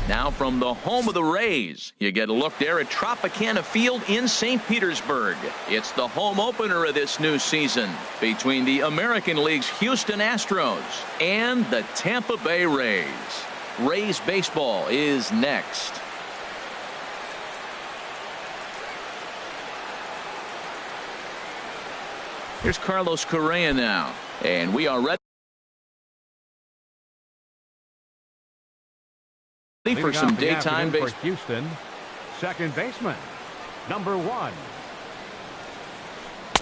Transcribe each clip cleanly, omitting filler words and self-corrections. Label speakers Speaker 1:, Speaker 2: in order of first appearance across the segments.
Speaker 1: Now from the home of the Rays, you get a look there at Tropicana Field in St. Petersburg. It's the home opener of this new season between the American League's Houston Astros and the Tampa Bay Rays. Rays baseball is next. Here's Carlos Correa now, and we are ready for some daytime baseball.
Speaker 2: Houston, second baseman, number 1.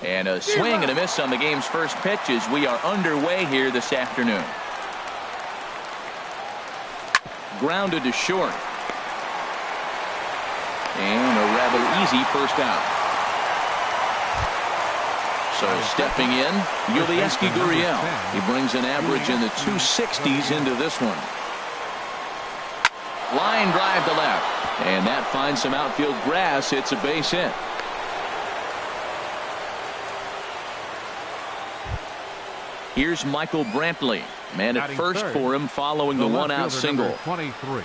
Speaker 1: And a swing and a miss on the game's first pitch as we are underway here this afternoon. Grounded to short. And a rather easy first out. So stepping in, Yulieski Gurriel. He brings an average in the 260s into this one. Line drive to left. And that finds some outfield grass. It's a base hit. Here's Michael Brantley. Man at first for him following the one-out single.
Speaker 2: 23.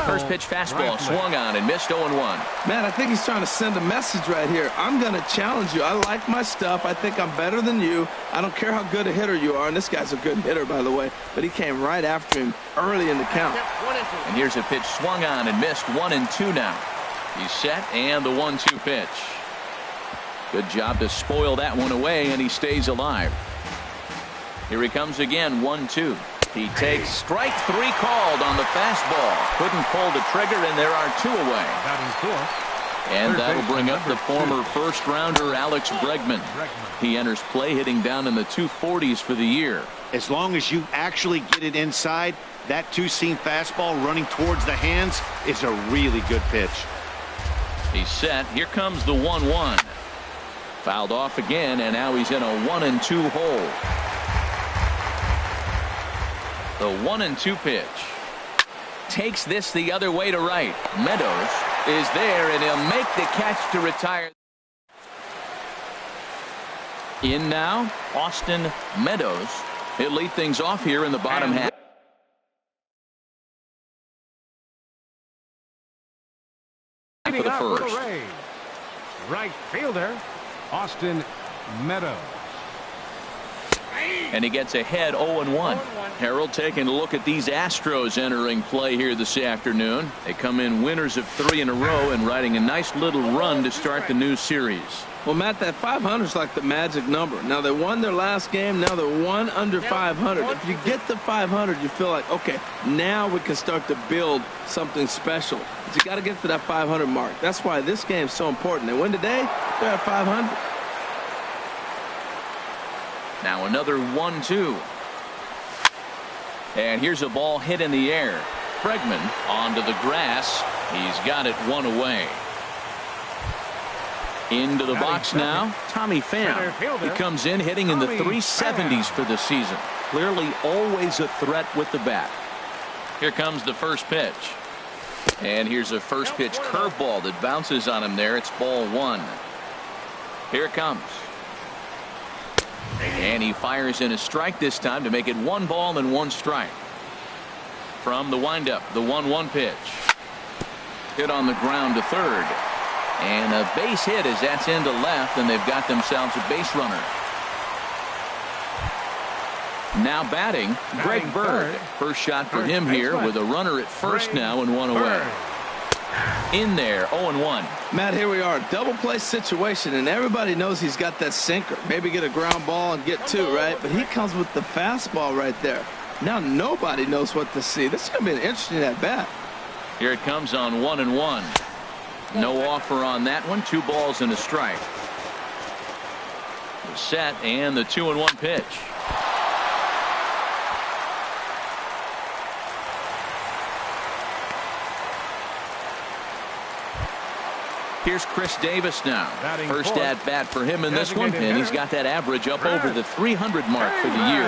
Speaker 1: First pitch fastball swung on and missed 0-1.
Speaker 3: Man, I think he's trying to send a message right here. I'm going to challenge you. I like my stuff. I think I'm better than you. I don't care how good a hitter you are. And this guy's a good hitter, by the way. But he came right after him early in the count.
Speaker 1: And here's a pitch swung on and missed. 1-2 now. He's set and the 1-2 pitch. Good job to spoil that one away, and he stays alive. Here he comes again. 1-2. He takes strike 3 called on the fastball. Couldn't pull the trigger, and there are 2 away. And that'll bring up the former first-rounder Alex Bregman. He enters play hitting down in the 240s for the year.
Speaker 4: As long as you actually get it inside, that two-seam fastball running towards the hands is a really good pitch.
Speaker 1: He's set. Here comes the 1-1. Fouled off again, and now he's in a 1-2 hole. The 1-2 pitch. Takes this the other way to right. Meadows is there, and he'll make the catch to retire. In now, Austin Meadows. He'll lead things off here in the bottom half. For the first.
Speaker 2: Right fielder, Austin Meadows.
Speaker 1: And he gets ahead 0-1. Harold taking a look at these Astros entering play here this afternoon. They come in winners of 3 in a row and riding a nice little run to start the new series.
Speaker 3: Well, Matt, that 500 is like the magic number. Now, they won their last game. Now they're 1 under 500. If you get to 500, you feel like, okay, now we can start to build something special. But you got to get to that 500 mark. That's why this game is so important. They win today, they're at 500.
Speaker 1: Now another 1-2. And here's a ball hit in the air. Bregman onto the grass. He's got it 1 away. Into the box now, Tommy Pham. He comes in hitting in the 370s for the season. Clearly always a threat with the bat. Here comes the first pitch. And here's a first pitch curveball that bounces on him there. It's ball 1. Here it comes. And he fires in a strike this time to make it 1 ball and 1 strike. From the windup, the 1-1 pitch. Hit on the ground to third. And a base hit as that's into left, and they've got themselves a base runner. Now batting, Greg Bird. First shot for him here with a runner at first now and 1 away. In there, 0-1.
Speaker 3: Matt, here we are, double play situation, and everybody knows he's got that sinker. Maybe get a ground ball and get 2, right? But he comes with the fastball right there. Now nobody knows what to see. This is going to be an interesting at bat.
Speaker 1: Here it comes on 1-1. No offer on that one. 2 balls and a strike. Set and the 2-1 pitch. Here's Chris Davis now. First at bat for him in this one, and he's got that average up over the 300 mark for the year.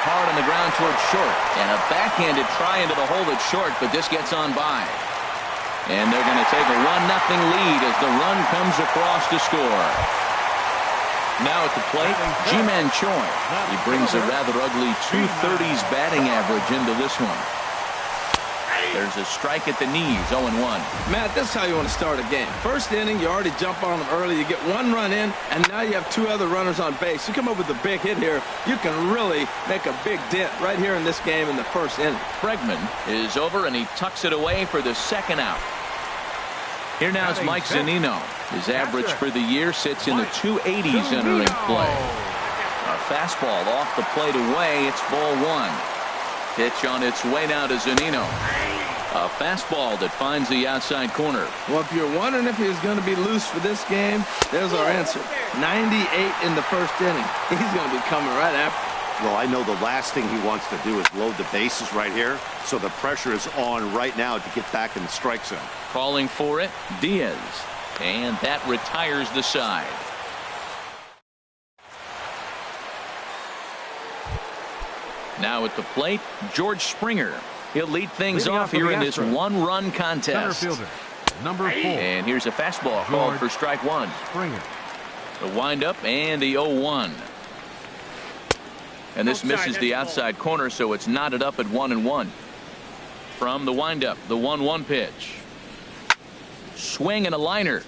Speaker 1: Hard on the ground towards short, and a backhanded try into the hole at short, but this gets on by. And they're going to take a 1-0 lead as the run comes across to score. Now at the plate, Ji-Man Choi. He brings a rather ugly 230s batting average into this one. There's a strike at the knees, 0-1.
Speaker 3: Matt, this is how you want to start a game. First inning, you already jump on them early. You get one run in, and now you have two other runners on base. You come up with a big hit here, you can really make a big dent right here in this game in the first inning.
Speaker 1: Bregman is over, and he tucks it away for the second out. Here now is Mike Zunino. His average for the year sits in the 280s entering play. A fastball off the plate away. It's ball one. Pitch on its way now to Zunino. A fastball that finds the outside corner.
Speaker 3: Well, if you're wondering if he's going to be loose for this game, there's our answer. 98 in the first inning. He's going to be coming right after.
Speaker 4: Well, I know the last thing he wants to do is load the bases right here, so the pressure is on right now to get back in the strike zone.
Speaker 1: Calling for it, Diaz. And that retires the side. Now at the plate, George Springer. He'll lead things off here in this one-run contest.
Speaker 2: Center fielder, number 4.
Speaker 1: And here's a fastball called for strike one.
Speaker 2: Springer.
Speaker 1: The windup and the 0-1. And this misses the outside corner, so it's knotted up at 1-1. From the windup, the 1-1 pitch. Swing and a liner,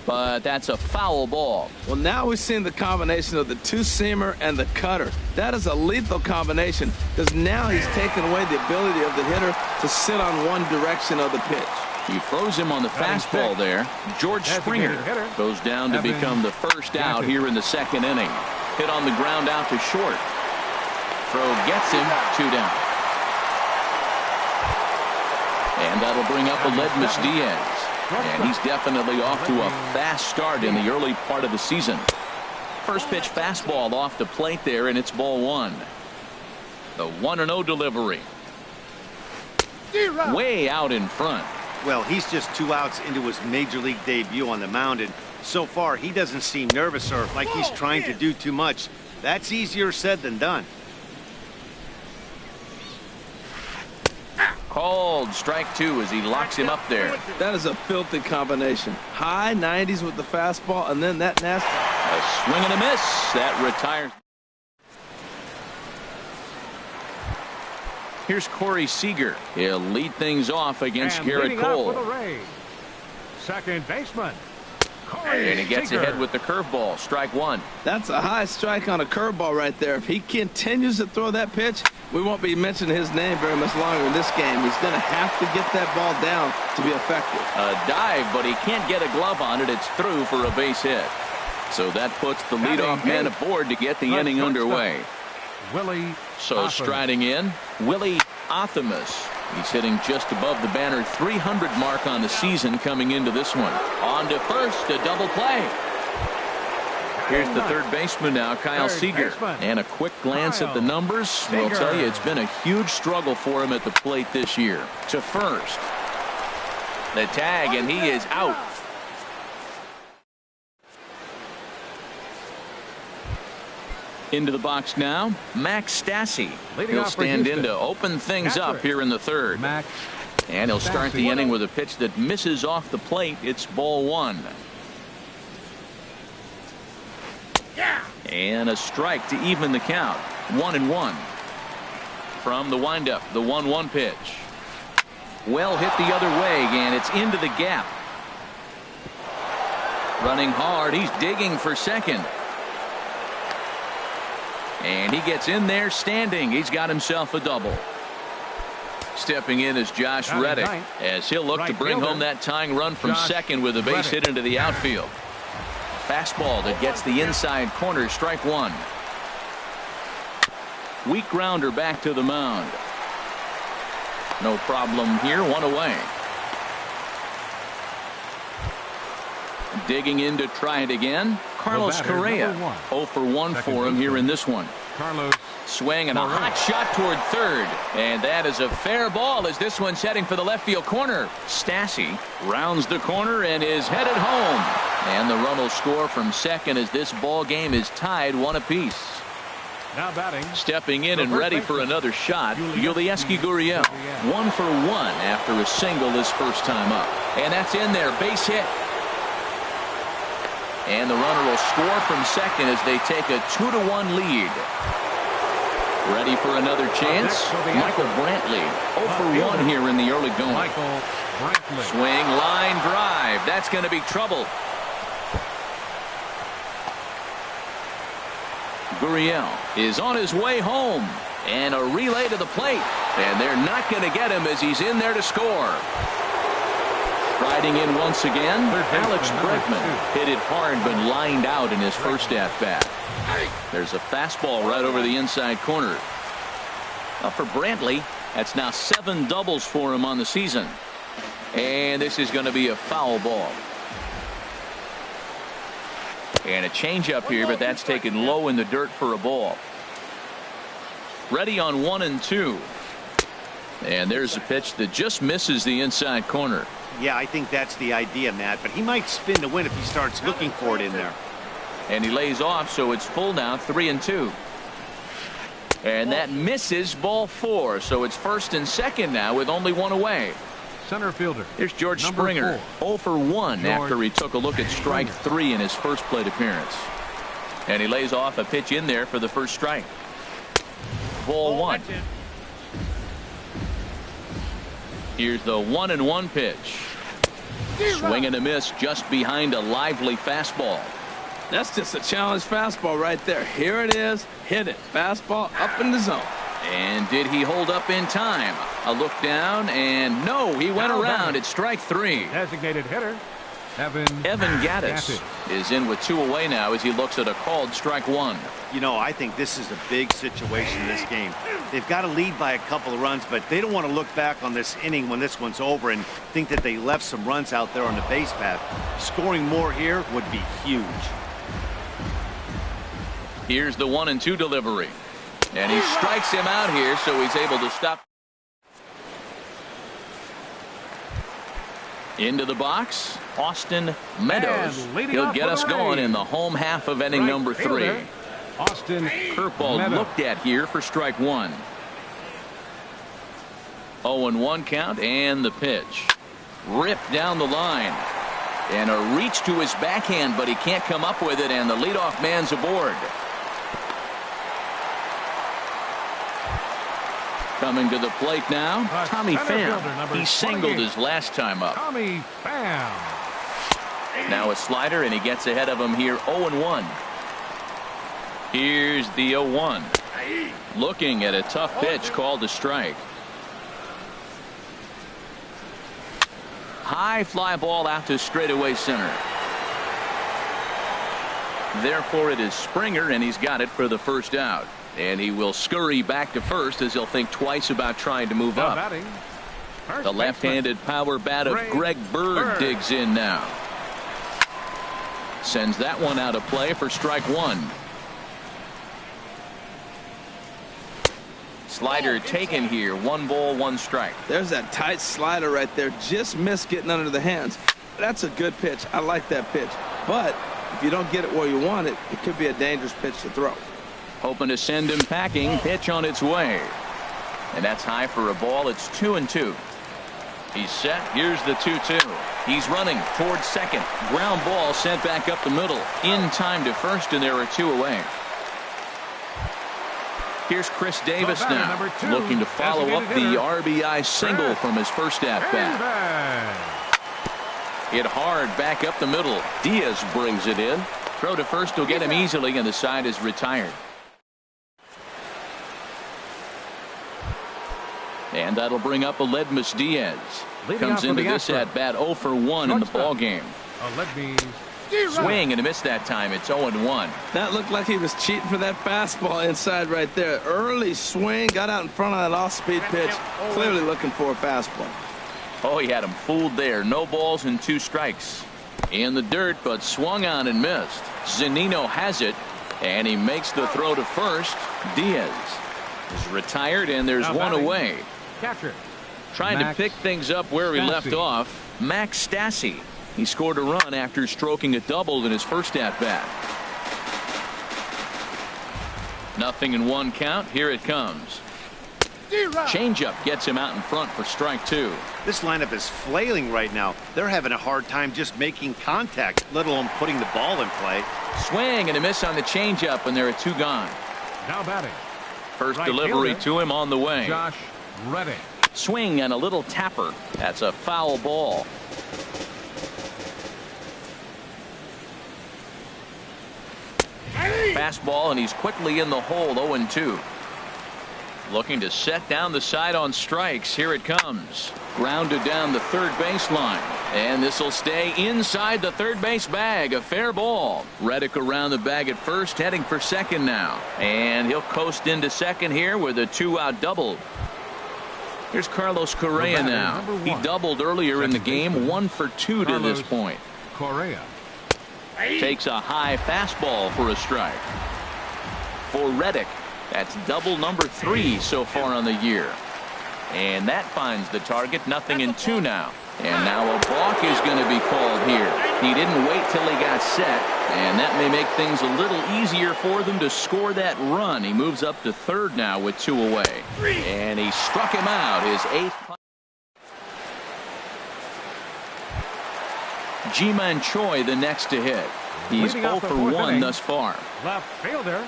Speaker 1: but that's a foul ball.
Speaker 3: Well, now we've seen the combination of the two-seamer and the cutter. That is a lethal combination because now he's taken away the ability of the hitter to sit on one direction of the pitch.
Speaker 1: He throws him on the fastball there. George Springer goes down to become the first out here in the second inning. Hit on the ground out to short. Throw gets him, 2 down. And that'll bring up Aledmys Diaz. And he's definitely off to a fast start in the early part of the season. First pitch fastball off the plate there, and it's ball one. The 1-0 delivery. Way out in front.
Speaker 4: Well, he's just 2 outs into his major league debut on the mound, and so far he doesn't seem nervous or like he's trying to do too much. That's easier said than done.
Speaker 1: Called strike 2 as he locks him up there.
Speaker 3: That is a filthy combination. High 90s with the fastball, and then that nasty.
Speaker 1: A swing and a miss. That retires. Here's Corey Seager. He'll lead things off against Garrett Cole.
Speaker 2: Second baseman.
Speaker 1: And he gets ahead with the curveball. Strike one.
Speaker 3: That's a high strike on a curveball right there. If he continues to throw that pitch, we won't be mentioning his name very much longer in this game. He's going to have to get that ball down to be effective.
Speaker 1: A dive, but he can't get a glove on it. It's through for a base hit. So that puts the leadoff man aboard to get the inning underway. So striding in, Willie Athamas. He's hitting just above the banner 300 mark on the season coming into this one. On to first, a double play. Here's the third baseman now, Kyle Seager. And a quick glance at the numbers will tell you it's been a huge struggle for him at the plate this year. To first. The tag, and he is out. Into the box now, Max Stassi. He'll stand in to open things up here in the third. And he'll start the inning with a pitch that misses off the plate. It's ball one. And a strike to even the count. 1-1. From the windup, the 1-1 pitch. Well hit the other way, and it's into the gap. Running hard, he's digging for second. And he gets in there standing. He's got himself a double. Stepping in is Josh Reddick as he'll look to bring home that tying run from second with a base hit into the outfield. Fastball that gets the inside corner, strike one. Weak grounder back to the mound. No problem here, one away. Digging in to try it again. Carlos Correa. 0 for 1 for him here in this one. Swing and a hot shot toward third. And that is a fair ball as this one's heading for the left field corner. Stassi rounds the corner and is headed home. And the run will score from second as this ball game is tied 1 apiece.
Speaker 2: Now batting.
Speaker 1: Stepping in and ready for another shot, Yulieski Gurriel. 1 for 1 after a single his first time up. And that's in there. Base hit. And the runner will score from second as they take a 2-1 lead. Ready for another chance. Michael Brantley Brantley. 0 for 1 here in the early going.
Speaker 2: Michael Brantley.
Speaker 1: Swing, line drive. That's going to be trouble. Gurriel is on his way home. And a relay to the plate. And they're not going to get him as he's in there to score. Riding in once again, Alex Bregman hit it hard but lined out in his first at-bat. There's a fastball right over the inside corner. Up for Brantley, that's now 7 doubles for him on the season. And this is going to be a foul ball. And a changeup here, but that's taken low in the dirt for a ball. Ready on 1 and 2. And there's a pitch that just misses the inside corner.
Speaker 4: Yeah, I think that's the idea, Matt, but he might spin to win if he starts looking for it in there.
Speaker 1: And he lays off, so it's full now, 3 and 2. And that misses, ball 4. So it's first and second now with only 1 away.
Speaker 2: Center fielder.
Speaker 1: Here's George
Speaker 2: Number
Speaker 1: Springer, 0 for 1 after he took a look at strike 3 in his first plate appearance. And he lays off a pitch in there for the first strike. Ball 1. Here's the 1-1 pitch. Swing and a miss just behind a lively fastball.
Speaker 3: That's just a challenge fastball right there. Here it is. Hit it. Fastball up in the zone.
Speaker 1: And did he hold up in time? A look down, and no, he went around at strike 3.
Speaker 2: Designated hitter, Evan
Speaker 1: Gattis is in with 2 away now as he looks at a called strike 1.
Speaker 4: You know, I think this is a big situation in this game. They've got to lead by a couple of runs, but they don't want to look back on this inning when this one's over and think that they left some runs out there on the base path. Scoring more here would be huge.
Speaker 1: Here's the 1 and 2 delivery. And he strikes him out here, so he's able to stop. Into the box, Austin Meadows. He'll get us going in the home half of inning number 3.
Speaker 2: Austin
Speaker 1: Curveball
Speaker 2: Meadows.
Speaker 1: looked at here for strike 1. 0-1 count, and the pitch. Ripped down the line. And a reach to his backhand, but he can't come up with it, and the leadoff man's aboard. Coming to the plate now, Tommy Pham. He singled his last time up.
Speaker 2: Tommy Pham.
Speaker 1: Now a slider, and he gets ahead of him here, 0-1. Here's the 0-1. Looking at a tough pitch called a strike. High fly ball out to straightaway center. Therefore, it is Springer, and he's got it for the first out. And he will scurry back to first as he'll think twice about trying to move up. The left-handed power bat of Greg Bird digs in now. Sends that one out of play for strike 1. Slider taken here. 1 ball, 1 strike.
Speaker 3: There's that tight slider right there. Just missed getting under the hands. That's a good pitch. I like that pitch. But if you don't get it where you want it, it could be a dangerous pitch to throw.
Speaker 1: Hoping to send him packing. Pitch on its way. And that's high for a ball. It's 2-2. He's set. Here's the 2-2. He's running towards second. Ground ball sent back up the middle. In time to first, and there are 2 away. Here's Chris Davis now, looking to follow up the RBI single from his first at-bat. Hit hard back up the middle. Diaz brings it in. Throw to first will get him easily, and the side is retired. And that'll bring up Aledmus Diaz. Comes into this at-bat 0 for 1 in the ball game. Swing and a miss that time. It's 0-1.
Speaker 3: That looked like he was cheating for that fastball inside right there. Early swing, got out in front of that off-speed pitch. Clearly looking for a fastball.
Speaker 1: Oh, he had him fooled there. No balls and 2 strikes. In the dirt, but swung on and missed. Zunino has it, and he makes the throw to first. Diaz is retired, and there's 1 away. Trying to pick things up where he left off, Max Stassi. He scored a run after stroking a double in his first at-bat. 0-1 count. Here it comes. Changeup gets him out in front for strike 2.
Speaker 4: This lineup is flailing right now. They're having a hard time just making contact, let alone putting the ball in play.
Speaker 1: Swing and a miss on the changeup, and there are 2 gone.
Speaker 2: Now batting.
Speaker 1: First delivery to him on the way.
Speaker 2: Josh Ready.
Speaker 1: Swing and a little tapper. That's a foul ball. Fastball, and he's quickly in the hole. 0-2. Looking to set down the side on strikes. Here it comes. Grounded down the third baseline. And this will stay inside the third base bag. A fair ball. Reddick around the bag at first, heading for second now. And he'll coast into second here with a 2-out double. Here's Carlos Correa now. He doubled earlier in the game. 1 for 2 to this point.
Speaker 2: Correa.
Speaker 1: Takes a high fastball for a strike. For Reddick, that's double number 3 so far on the year. And that finds the target. 0-2 now. And now a balk is going to be called here. He didn't wait till he got set, and that may make things a little easier for them to score that run. He moves up to third now with 2 away. And he struck him out, his 8th. Ji-Man Choi the next to hit. He's 0 for 1 thus far.
Speaker 2: Left fielder,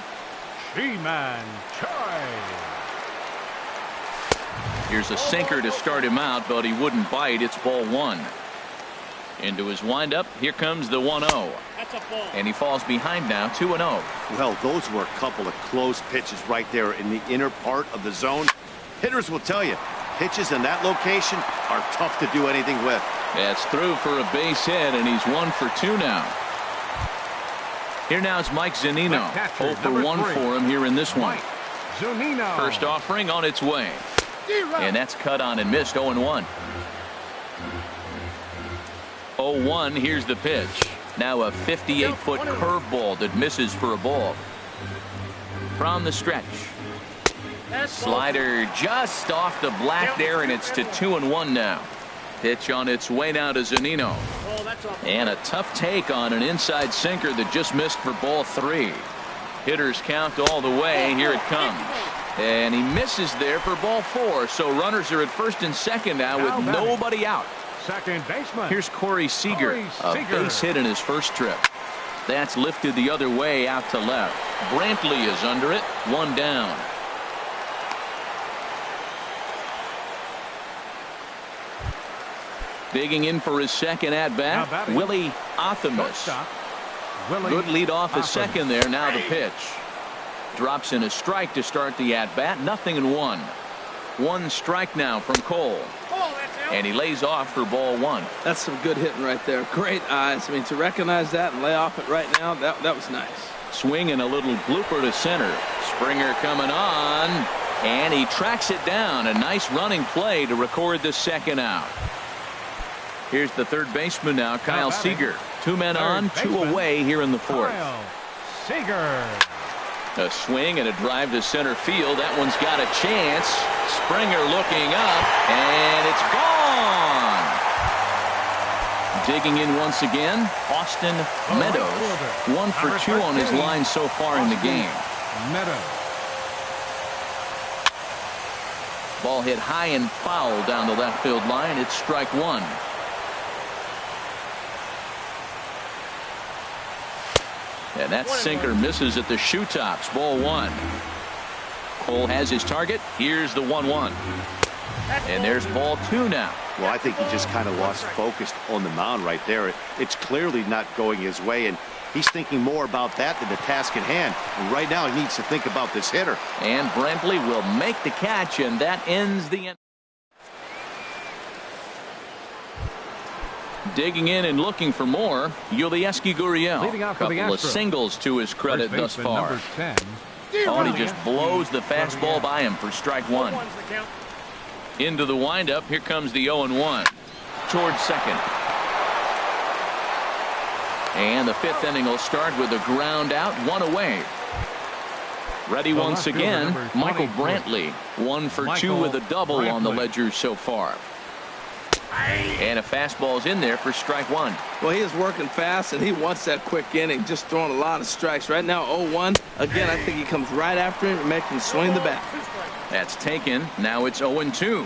Speaker 2: Ji-Man Choi.
Speaker 1: Here's a sinker to start him out, but he wouldn't bite. It's ball 1. Into his windup. Here comes the 1-0. And he falls behind now, 2-0.
Speaker 4: Well, those were a couple of close pitches right there in the inner part of the zone. Hitters will tell you, pitches in that location are tough to do anything with.
Speaker 1: That's through for a base hit, and he's 1 for 2 now. Here now is Mike Zunino. 0 for 1 for him here in this one.
Speaker 2: Zunino.
Speaker 1: First offering on its way. And that's cut on and missed. 0-1. 0-1. Here's the pitch. Now a 58-foot curveball that misses for a ball. From the stretch. Slider just off the black there, and it's to 2-1 now. Pitch on its way now to Zunino. And a tough take on an inside sinker that just missed for ball 3. Hitters count all the way. Here it comes. And he misses there for ball 4. So runners are at first and second now with nobody out.
Speaker 2: Second baseman.
Speaker 1: Here's Corey Seager. A base hit in his first trip. That's lifted the other way out to left. Brantley is under it. 1 down. Digging in for his second at-bat, Willie Athamas. Good lead off his second there. Now the pitch. Drops in a strike to start the at-bat. 0-1. 1 strike now from Cole. And he lays off for ball 1.
Speaker 3: That's some good hitting right there. Great eyes. I mean, to recognize that and lay off it right now, that was nice.
Speaker 1: Swing and a little blooper to center. Springer coming on. And he tracks it down. A nice running play to record the second out. Here's the third baseman now, Kyle Seager. 2 men on, 2 away here in the 4th.
Speaker 2: Seager.
Speaker 1: A swing and a drive to center field. That one's got a chance. Springer looking up, and it's gone. Digging in once again, Austin Meadows. 1 for 2 on his line so far in the game.
Speaker 2: Meadows.
Speaker 1: Ball hit high and foul down the left field line. It's strike 1. And that sinker misses at the shoe tops. Ball 1. Cole has his target. Here's the 1-1. And there's ball 2 now.
Speaker 4: Well, I think he just kind of lost focus on the mound right there. It's clearly not going his way, and he's thinking more about that than the task at hand. And right now he needs to think about this hitter.
Speaker 1: And Brantley will make the catch, and that ends the end. Digging in and looking for more, Yulieski Gurriel. Couple of singles to his credit thus far. Oh, he just blows the fastball by him for strike 1. Into the windup. Here comes the 0-1 towards second. And the 5th inning will start with a ground out, 1 away. Ready once again, Michael Brantley. 1 for 2 with a double on the ledger so far. And a fastball's in there for strike 1.
Speaker 3: Well, he is working fast, and he wants that quick inning, just throwing a lot of strikes. Right now, 0-1. Again, I think he comes right after him and makes him swing the bat.
Speaker 1: That's taken. Now it's 0-2.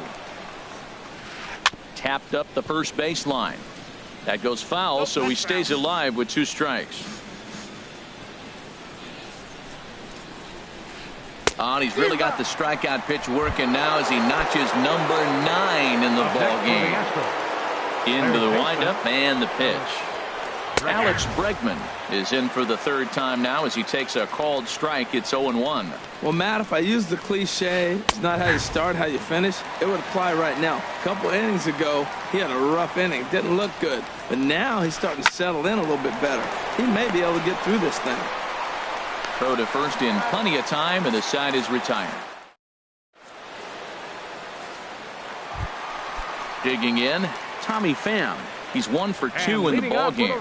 Speaker 1: Tapped up the first baseline. That goes foul, so he stays alive with 2 strikes. Oh, and he's really got the strikeout pitch working now as he notches number 9 in the ball game. Into the windup and the pitch. Alex Bregman is in for the third time now as he takes a called strike. It's 0-1.
Speaker 3: Well, Matt, if I use the cliche, it's not how you start, how you finish, it would apply right now. A couple innings ago, he had a rough inning. Didn't look good. But now he's starting to settle in a little bit better. He may be able to get through this thing.
Speaker 1: Throw to first in plenty of time, and the side is retired. Digging in, Tommy Pham. He's 1 for 2 in the ball game.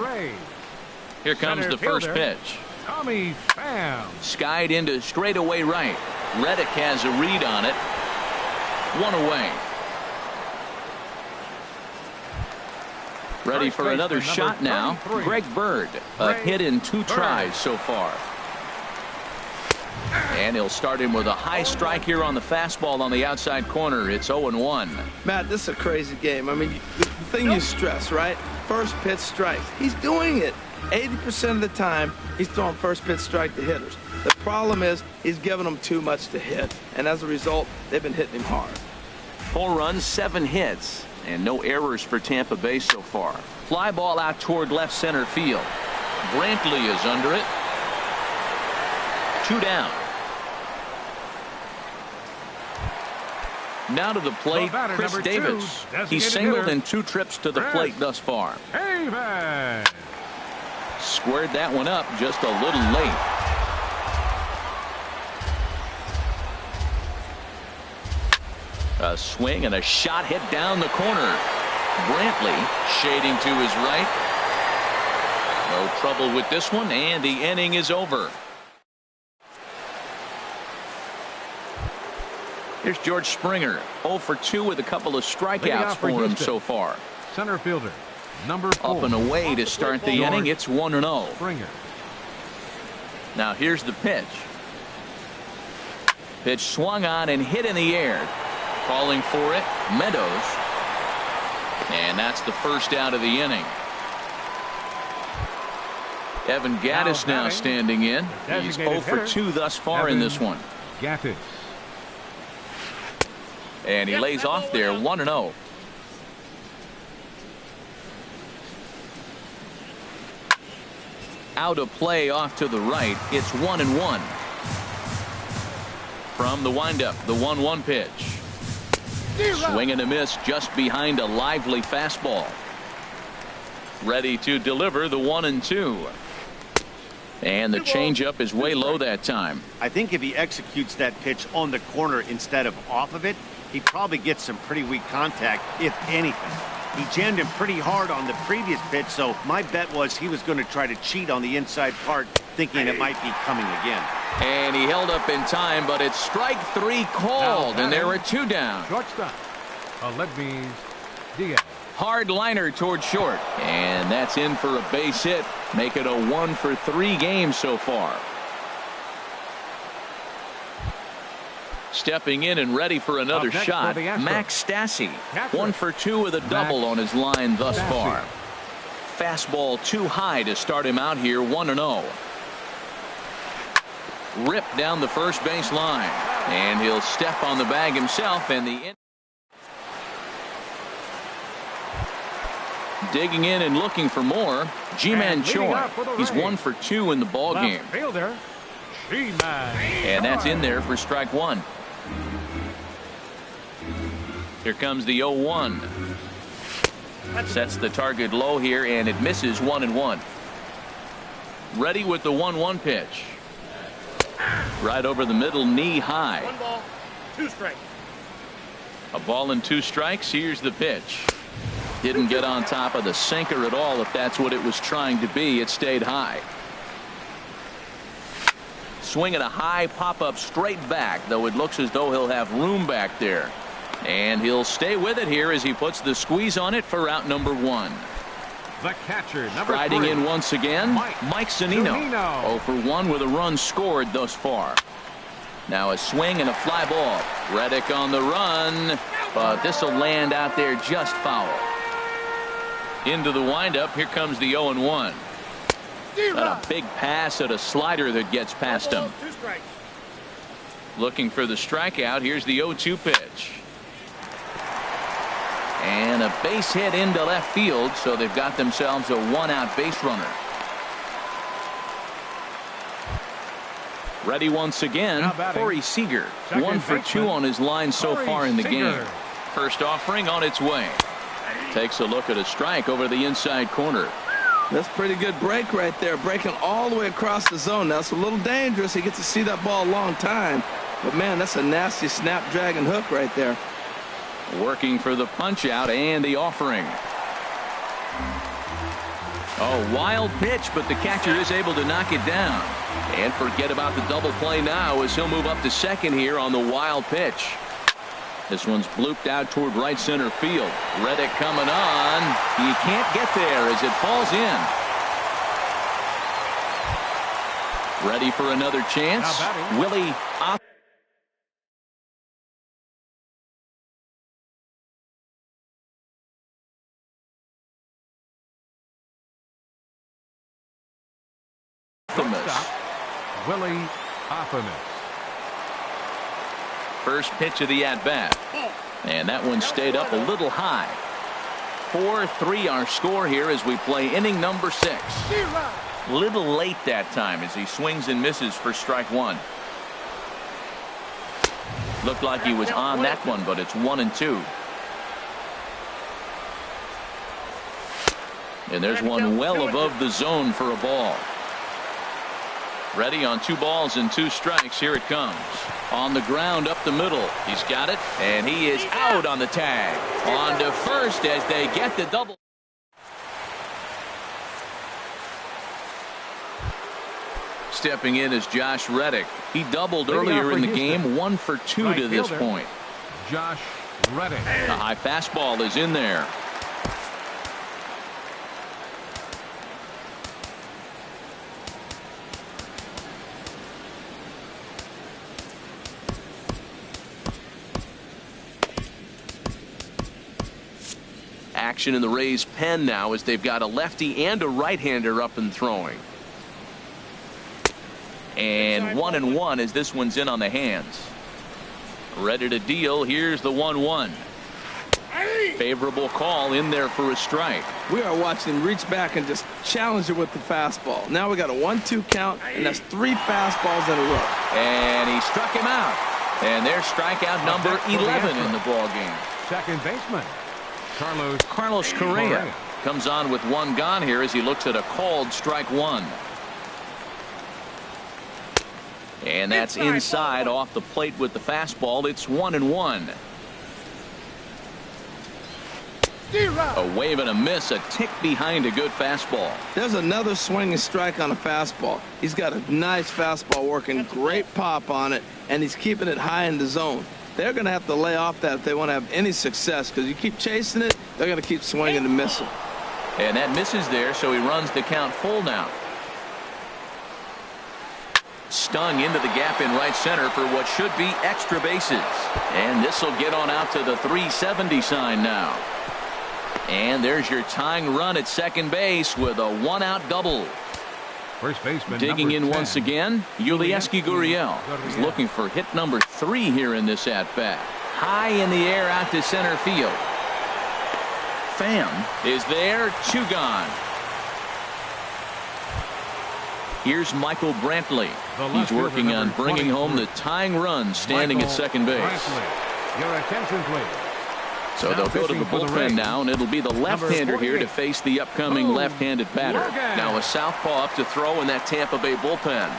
Speaker 1: Here comes the first pitch.
Speaker 2: Tommy Pham.
Speaker 1: Skied into straightaway right. Reddick has a read on it. 1 away. Ready for another shot now. Greg Bird. A hit in 2 tries so far. And he'll start him with a high strike here on the fastball on the outside corner. It's 0-1.
Speaker 3: Matt, this is a crazy game. I mean, the thing you stress, right? First pitch strikes. He's doing it. 80% of the time, he's throwing first pitch strike to hitters. The problem is he's giving them too much to hit. And as a result, they've been hitting him hard.
Speaker 1: 4 runs, 7 hits, and no errors for Tampa Bay so far. Fly ball out toward left center field. Brantley is under it. 2 down. Now to the plate, Chris Davis. He's singled in 2 trips to the plate thus far. Squared that one up just a little late. A swing and a shot hit down the corner. Brantley shading to his right. No trouble with this one, and the inning is over. Here's George Springer, 0 for 2 with a couple of strikeouts for him so far.
Speaker 2: Center fielder, number 4.
Speaker 1: Up and away to start the inning. It's 1-0.
Speaker 2: Springer.
Speaker 1: Now here's the pitch. Pitch swung on and hit in the air. Calling for it, Meadows. And that's the first out of the inning. Evan Gattis now standing in. He's 0 for 2 thus far in this one.
Speaker 2: Gattis.
Speaker 1: And he lays off there, 1-0. Out of play off to the right. It's 1-1. From the windup, the 1-1 pitch. Swing and a miss just behind a lively fastball. Ready to deliver the 1-2. And the changeup is way low that time.
Speaker 4: I think if he executes that pitch on the corner instead of off of it, he probably gets some pretty weak contact, if anything. He jammed him pretty hard on the previous pitch, so my bet was he was going to try to cheat on the inside part, thinking it might be coming again.
Speaker 1: And he held up in time, but it's strike 3 called, and there are 2 down.
Speaker 2: Shortstop, Aledmys Diaz.
Speaker 1: Hard liner toward short, and that's in for a base hit. Make it a 1 for 3 game so far. Stepping in and ready for another shot, Max Stassi. 1 for 2 with a double on his line thus far. Fastball too high to start him out here, 1-0. Ripped down the first base line, and he'll step on the bag himself, and the digging in and looking for more, Ji-Man Choi. He's 1 for 2 in the ball game. And that's in there for strike 1. Here comes the 0-1. Sets the target low here, and it misses 1-1. Ready with the 1-1 pitch. Right over the middle, knee high.
Speaker 5: 1 ball, 2 strikes.
Speaker 1: A ball and 2 strikes. Here's the pitch. Didn't get on top of the sinker at all, if that's what it was trying to be. It stayed high. Swinging a high pop-up straight back, though it looks as though he'll have room back there. And he'll stay with it here as he puts the squeeze on it for out number 1.
Speaker 2: The catcher, number 3.
Speaker 1: Striding in once again, Mike Zunino. 0 for 1 with a run scored thus far. Now a swing and a fly ball. Reddick on the run, but this will land out there just foul. Into the windup, here comes the 0-1. Got a big pass at a slider that gets past him.
Speaker 5: 2 strikes.
Speaker 1: Looking for the strikeout. Here's the 0-2 pitch. And a base hit into left field, so they've got themselves a 1-out base runner. Ready once again, Corey Seager. 1 for 2 on his line so far in the game. First offering on its way. Takes a look at a strike over the inside corner.
Speaker 3: That's pretty good break right there, breaking all the way across the zone. Now it's a little dangerous. He gets to see that ball a long time. But, man, that's a nasty snapdragon hook right there.
Speaker 1: Working for the punch out and the offering. Oh, wild pitch, but the catcher is able to knock it down. And forget about the double play now as he'll move up to second here on the wild pitch. This one's blooped out toward right center field. Reddick coming on. He can't get there as it falls in. Ready for another chance. Willie
Speaker 2: Willie Optimus.
Speaker 1: First pitch of the at-bat. And that one stayed up a little high. 4-3 our score here as we play inning number 6. Little late that time as he swings and misses for strike 1. Looked like he was on that one, but it's 1-2. And there's one well above the zone for a ball. Ready on 2 balls and 2 strikes. Here it comes. On the ground up the middle. He's got it, and he is out on the tag. On to first as they get the double. Stepping in is Josh Reddick. He doubled earlier in the game. 1 for 2 to this point.
Speaker 2: Josh Reddick.
Speaker 1: The high fastball is in there. Action in the Rays pen now as they've got a lefty and a right-hander up and throwing. And 1-1 as this one's in on the hands. Ready to deal. Here's the 1-1. Favorable call in there for a strike.
Speaker 3: We are watching him reach back and just challenge it with the fastball. Now we got a 1-2 count, and that's 3 fastballs in a row.
Speaker 1: And he struck him out. And there's strikeout number 11 in the ball game.
Speaker 2: Second baseman
Speaker 1: Carlos Correa comes on with 1 gone here as he looks at a called strike 1. And that's inside off the plate with the fastball. It's 1-1. A wave and a miss, a tick behind a good fastball.
Speaker 3: There's another swinging strike on a fastball. He's got a nice fastball working, great pop on it, and he's keeping it high in the zone. They're going to have to lay off that if they want to have any success, because you keep chasing it, they're going to keep swinging and missing.
Speaker 1: And that misses there, so he runs the count full now. Stung into the gap in right center for what should be extra bases. And this will get on out to the 370 sign now. And there's your tying run at second base with a 1-out double.
Speaker 2: First baseman
Speaker 1: digging in
Speaker 2: 10.
Speaker 1: once again, Yulieski Gurriel is looking for hit number 3 here in this at-bat. High in the air out to center field. Pham is there, 2 gone. Here's Michael Brantley. He's working on bringing home the tying run standing at second base.
Speaker 2: Brantley. Your attention, please.
Speaker 1: So they'll go to the bullpen now, and it'll be the left-hander here to face the upcoming left-handed batter. Now a southpaw up to throw in that Tampa Bay bullpen.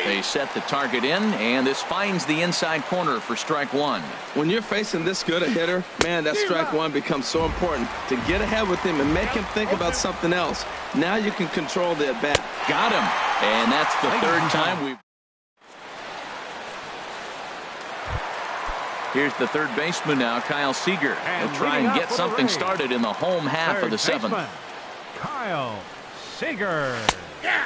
Speaker 1: They set the target in, and this finds the inside corner for strike 1.
Speaker 3: When you're facing this good a hitter, man, that strike 1 becomes so important to get ahead with him and make him think about something else. Now you can control the at-bat.
Speaker 1: Got him, and that's the 3rd time we've. Here's the 3rd baseman now, Kyle Seager. He'll try and get something started in the home half of the 7th.
Speaker 2: Kyle Seager.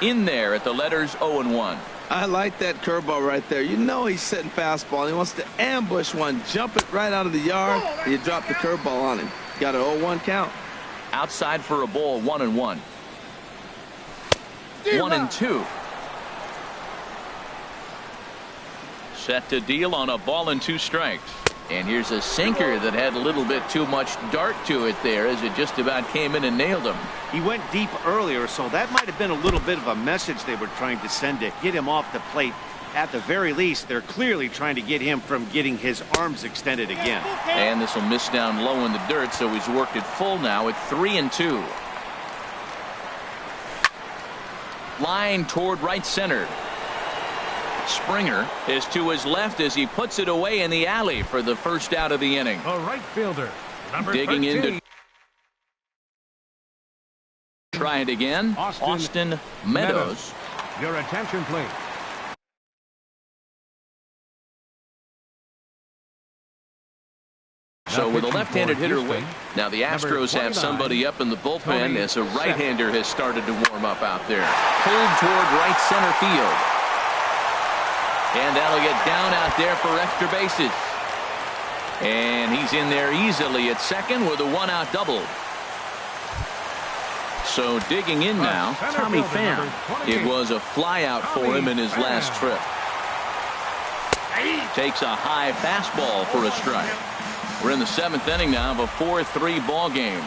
Speaker 1: In there at the letters 0-1.
Speaker 3: I like that curveball right there. You know he's setting fastball, and he wants to ambush one, jump it right out of the yard, and you drop the curveball on him. Got an 0-1 count.
Speaker 1: Outside for a ball, 1-1. 1-2. Set to deal on a ball and 2 strikes. And here's a sinker that had a little bit too much dart to it there as it just about came in and nailed him.
Speaker 4: He went deep earlier, so that might have been a little bit of a message they were trying to send to get him off the plate. At the very least, they're clearly trying to get him from getting his arms extended again.
Speaker 1: And this will miss down low in the dirt, so he's worked it full now at 3-2. Line toward right center. Springer is to his left as he puts it away in the alley for the first out of the inning.
Speaker 2: The right fielder, number
Speaker 1: Digging
Speaker 2: 13.
Speaker 1: into. Try it again. Austin Meadows.
Speaker 2: Your attention, please.
Speaker 1: So with a left-handed hitter
Speaker 2: Houston,
Speaker 1: away. Now the Astros
Speaker 2: number
Speaker 1: have
Speaker 2: 29,
Speaker 1: somebody up in the bullpen
Speaker 2: Tony
Speaker 1: as a right-hander has started to warm up out there. Pulled toward right center field. And that'll get down out there for extra bases. And he's in there easily at second with a 1-out double. So digging in now, Tommy Pham. It was a flyout for him in his last trip. Takes a high fastball for a strike. We're in the 7th inning now of a 4-3 ball game.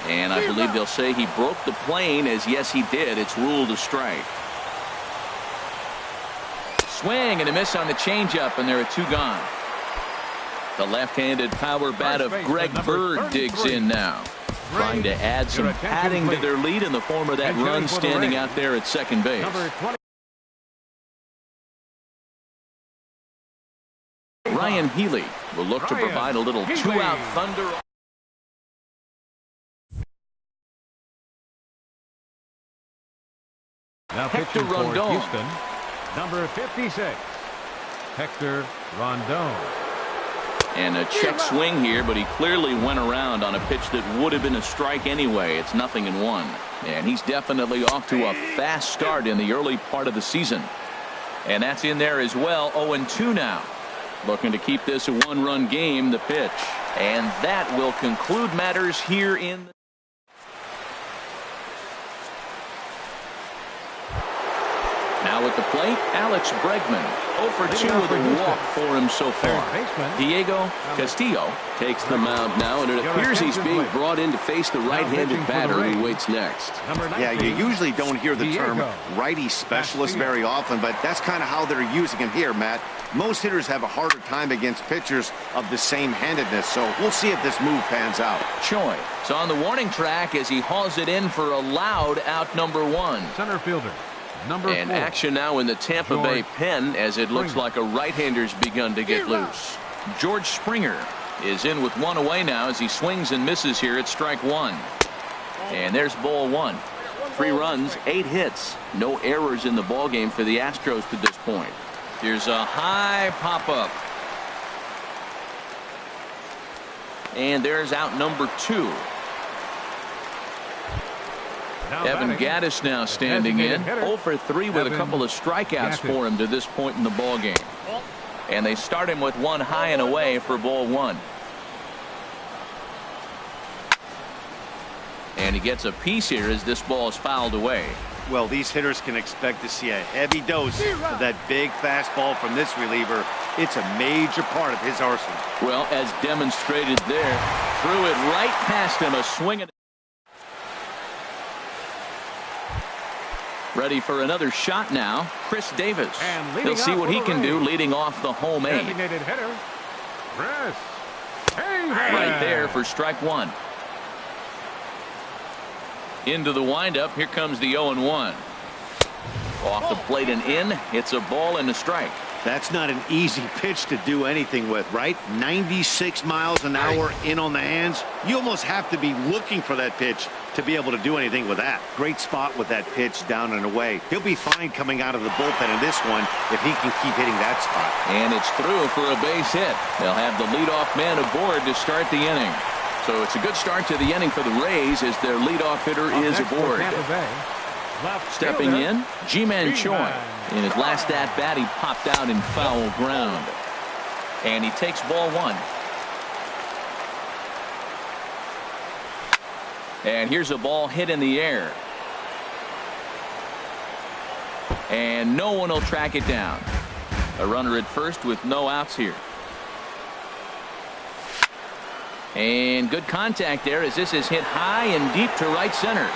Speaker 1: And I believe they'll say he broke the plane, as yes he did. It's ruled a strike. Swing and a miss on the changeup, and there are 2 gone. The left-handed power bat of Greg Bird digs in now, trying to add some padding to their lead in the form of that run standing out there at second base. Ryan Healy will look to provide a little 2-out thunder.
Speaker 2: Now
Speaker 1: Hector
Speaker 2: pitching for
Speaker 1: Rondon.
Speaker 2: Houston, number 56, Hector Rondon.
Speaker 1: And a check swing here, but he clearly went around on a pitch that would have been a strike anyway. It's 0-1. And he's definitely off to a fast start in the early part of the season. And that's in there as well. 0-2 now. Looking to keep this a 1-run game, the pitch. And that will conclude matters here in the now at the plate, Alex Bregman. 0 for 2 with a walk for him so far. Diego Castillo takes the mound now, and it appears he's being brought in to face the right-handed batter who waits next.
Speaker 4: Yeah, you usually don't hear the term righty specialist very often, but that's kind of how they're using him here, Matt. Most hitters have a harder time against pitchers of the same handedness, so we'll see if this move pans out.
Speaker 1: Choi is on the warning track as he hauls it in for a loud out number 1.
Speaker 2: Center fielder, number 4.
Speaker 1: And action now in the Tampa Bay pen as it looks like a right-hander's begun to get loose. George Springer is in with 1 away now as he swings and misses here at strike 1. And there's ball 1. 3 runs, 8 hits. No errors in the ballgame for the Astros to this point. Here's a high pop-up. And there's out number 2. Evan Gattis now standing in. 0 for 3 with a couple of strikeouts for him to this point in the ballgame. And they start him with 1 high and away for ball 1. And he gets a piece here as this ball is fouled away.
Speaker 4: Well, these hitters can expect to see a heavy dose of that big fastball from this reliever. It's a major part of his arsenal.
Speaker 1: Well, as demonstrated there, threw it right past him, a swing. Ready for another shot now, Chris Davis. He'll see what he can do leading off the home 8.
Speaker 2: Designated hitter, Chris Davis.
Speaker 1: Right there for strike 1. Into the windup. Here comes the 0-1. Off the plate and in. It's a ball and a strike.
Speaker 4: That's not an easy pitch to do anything with, right? 96 miles an hour in on the hands. You almost have to be looking for that pitch to be able to do anything with that. Great spot with that pitch down and away. He'll be fine coming out of the bullpen in this one if he can keep hitting that spot.
Speaker 1: And it's through for a base hit. They'll have the leadoff man aboard to start the inning. So it's a good start to the inning for the Rays as their leadoff hitter is aboard. Stepping in, Ji-Man Choi. In his last at-bat, he popped out in foul ground. And he takes ball 1. And here's a ball hit in the air. And no one will track it down. A runner at first with no outs here. And good contact there as this is hit high and deep to right center.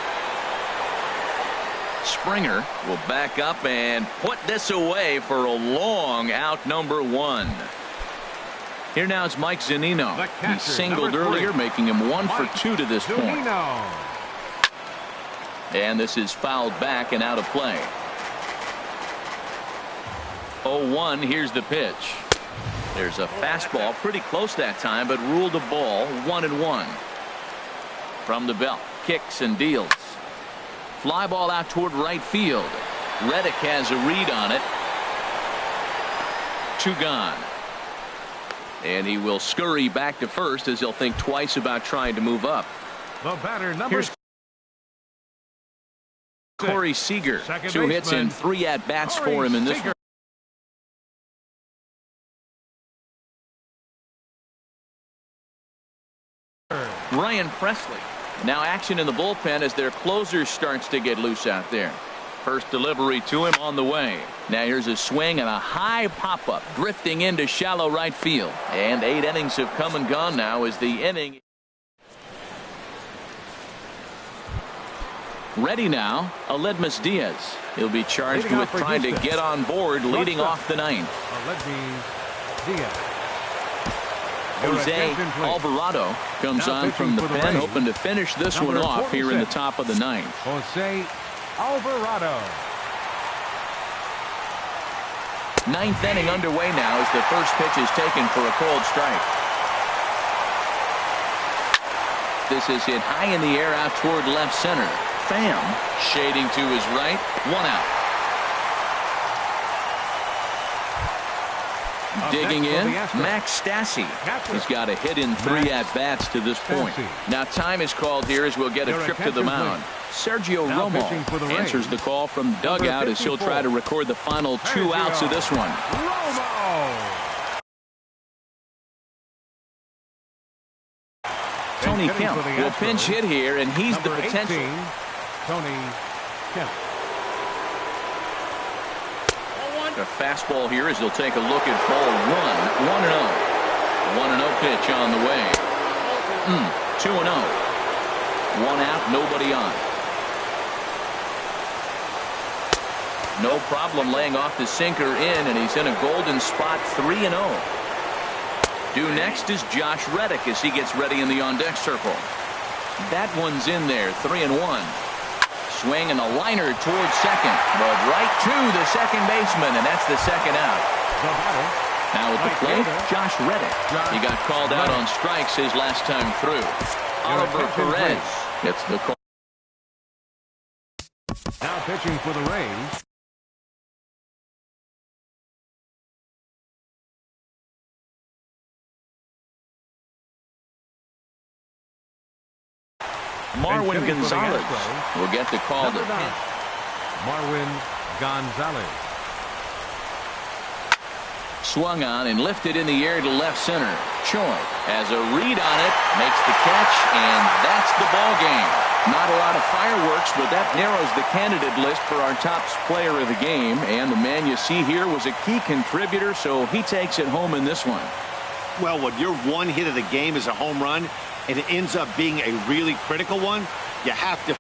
Speaker 1: Springer will back up and put this away for a long out, number 1. Here now is Mike Zunino. He singled earlier, making him 1 for 2 to this point. And this is fouled back and out of play. 0-1. Here's the pitch. There's a fastball pretty close that time, but ruled a ball. 1-1. From the belt, kicks and deals. Fly ball out toward right field. Reddick has a read on it. 2 gone. And he will scurry back to first as he'll think twice about trying to move up.
Speaker 2: The batter, number
Speaker 1: Here's Corey Seager. 2 hits and 3 at-bats for him in this one. Ryan Presley. Now action in the bullpen as their closer starts to get loose out there. First delivery to him on the way. Now here's a swing and a high pop-up drifting into shallow right field. And 8 innings have come and gone now as the inning. Ready now, Aledmus Diaz. He'll be charged with trying to get on board leading off the 9th.
Speaker 2: Aledmus Diaz.
Speaker 1: Jose Alvarado comes on from the pen, hoping to finish this one off here in the top of the 9th.
Speaker 2: Jose Alvarado.
Speaker 1: 9th inning underway now as the first pitch is taken for a cold strike. This is hit high in the air out toward left center. Pham shading to his right. 1 out. Digging in, Max Stassi. He's got a hit in 3 at-bats to this point. Now time is called here as we'll get a trip to the mound. Sergio Romo answers the call from dugout as he'll try to record the final 2 outs of this one. Tony Kemp will pinch hit here, and he's the potential.
Speaker 2: Tony Kemp.
Speaker 1: A fastball here as he'll take a look at ball 1. 1-0. 1-0 pitch on the way. 2-0. 1 out, nobody on. No problem laying off the sinker in, and he's in a golden spot. 3-0. Due next is Josh Reddick as he gets ready in the on-deck circle. That one's in there. 3-1. Swing and a liner towards second, but right to the second baseman, and that's the second out. Now at the plate, Josh Reddick. He got called out on strikes his last time through. Oliver Perez gets the call.
Speaker 2: Now pitching for the Rays.
Speaker 1: Marwin Gonzalez will get the call to hit.
Speaker 2: Marwin Gonzalez.
Speaker 1: Swung on and lifted in the air to left center. Choi has a read on it, makes the catch, and that's the ball game. Not a lot of fireworks, but that narrows the candidate list for our top player of the game. And the man you see here was a key contributor, so he takes it home in this one.
Speaker 4: Well, when your 1 hit of the game is a home run, and it ends up being a really critical one, you have to